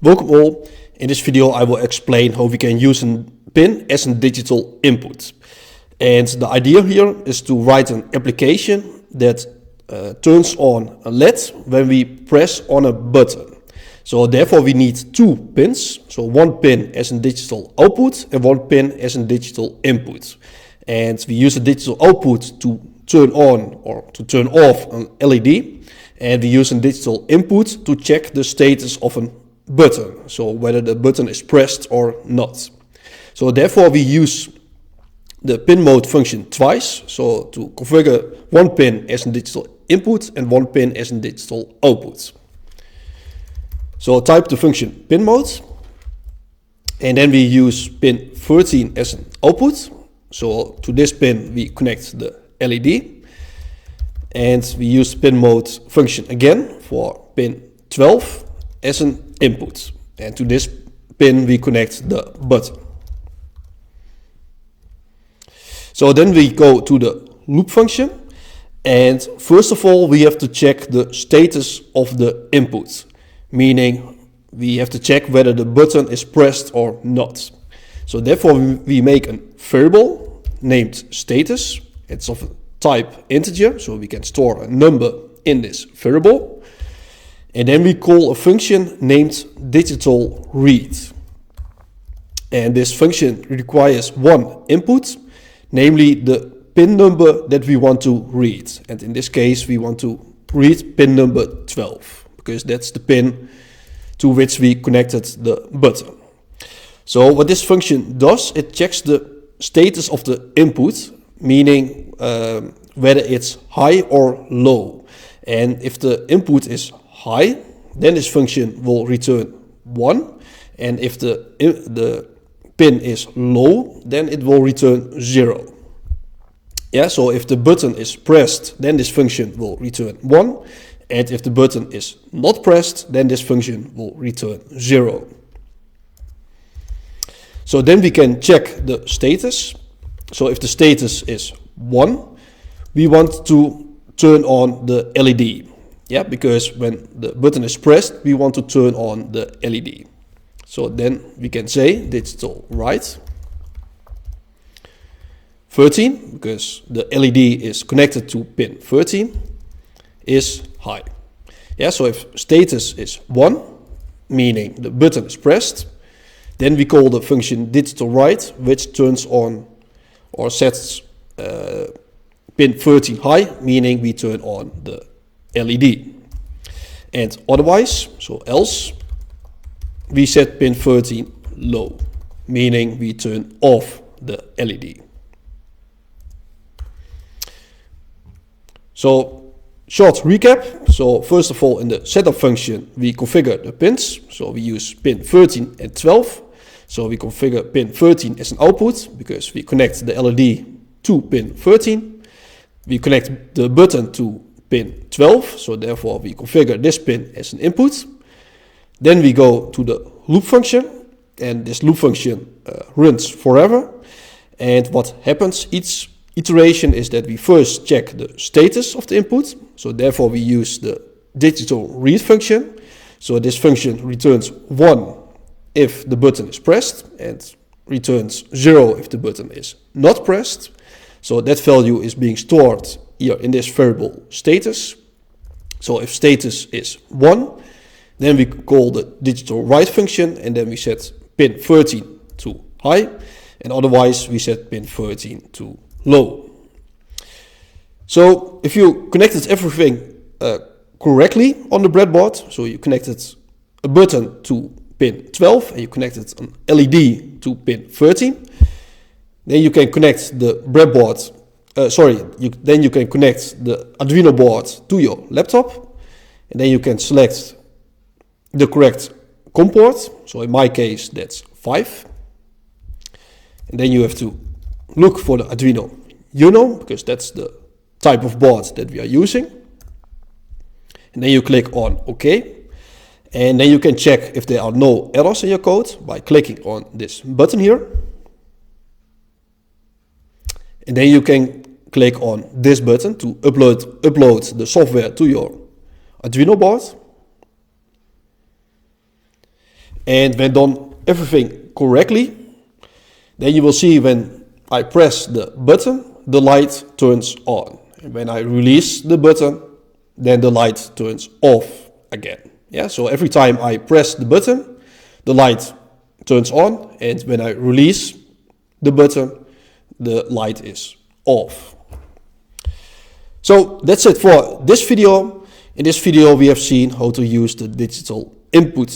Welcome all. In this video I will explain how we can use a pin as a digital input. And the idea here is to write an application that turns on a LED when we press on a button. So therefore we need two pins. So one pin as a digital output and one pin as a digital input. And we use a digital output to turn on or to turn off an LED. And we use a digital input to check the status of a button, so whether the button is pressed or not. So therefore we use the pin mode function twice, so to configure one pin as a digital input and one pin as a digital output. So type the function pin mode, and then we use pin 13 as an output. So to this pin we connect the LED, and we use pin mode function again for pin 12 as an input, and to this pin we connect the button. So then we go to the loop function, and first of all we have to check the status of the input, meaning we have to check whether the button is pressed or not. So therefore we make a variable named status. It's of a type integer, so we can store a number in this variable. And then we call a function named digitalRead. And this function requires one input, namely the pin number that we want to read. And in this case, we want to read pin number 12, because that's the pin to which we connected the button. So what this function does, it checks the status of the input, meaning whether it's high or low. And if the input is high, then this function will return 1, and if the pin is low, then it will return 0. Yeah, so if the button is pressed, then this function will return 1, and if the button is not pressed, then this function will return 0. So then we can check the status. So if the status is 1, we want to turn on the LED. Yeah, because when the button is pressed, we want to turn on the LED. So then we can say digitalRead 13, because the LED is connected to pin 13, is high. Yeah, so if status is 1, meaning the button is pressed, then we call the function digitalRead, which turns on or sets pin 13 high, meaning we turn on the LED. And otherwise, so else, we set pin 13 low, meaning we turn off the LED. So short recap. So first of all, in the setup function we configure the pins. So we use pin 13 and 12. So we configure pin 13 as an output, because we connect the LED to pin 13. We connect the button to pin 12, so therefore we configure this pin as an input. Then we go to the loop function, and this loop function runs forever. And what happens each iteration is that we first check the status of the input. So therefore we use the digitalRead function. So this function returns 1 if the button is pressed, and returns 0 if the button is not pressed. So that value is being stored here in this variable status. So if status is 1, then we call the digitalRead function, and then we set pin 13 to high, and otherwise we set pin 13 to low. So if you connected everything correctly on the breadboard, so you connected a button to pin 12 and you connected an LED to pin 13, then you can connect the breadboard. Then you can connect the Arduino board to your laptop, and then you can select the correct COM port. So in my case that's 5, and then you have to look for the Arduino Uno, because that's the type of board that we are using, and then you click on OK, and then you can check if there are no errors in your code by clicking on this button here. And then you can click on this button to upload the software to your Arduino board. And when done everything correctly, then you will see when I press the button, the light turns on. And when I release the button, then the light turns off again. Yeah, so every time I press the button, the light turns on, and when I release the button, the light is off. So that's it for this video. In this video we have seen how to use the digital input.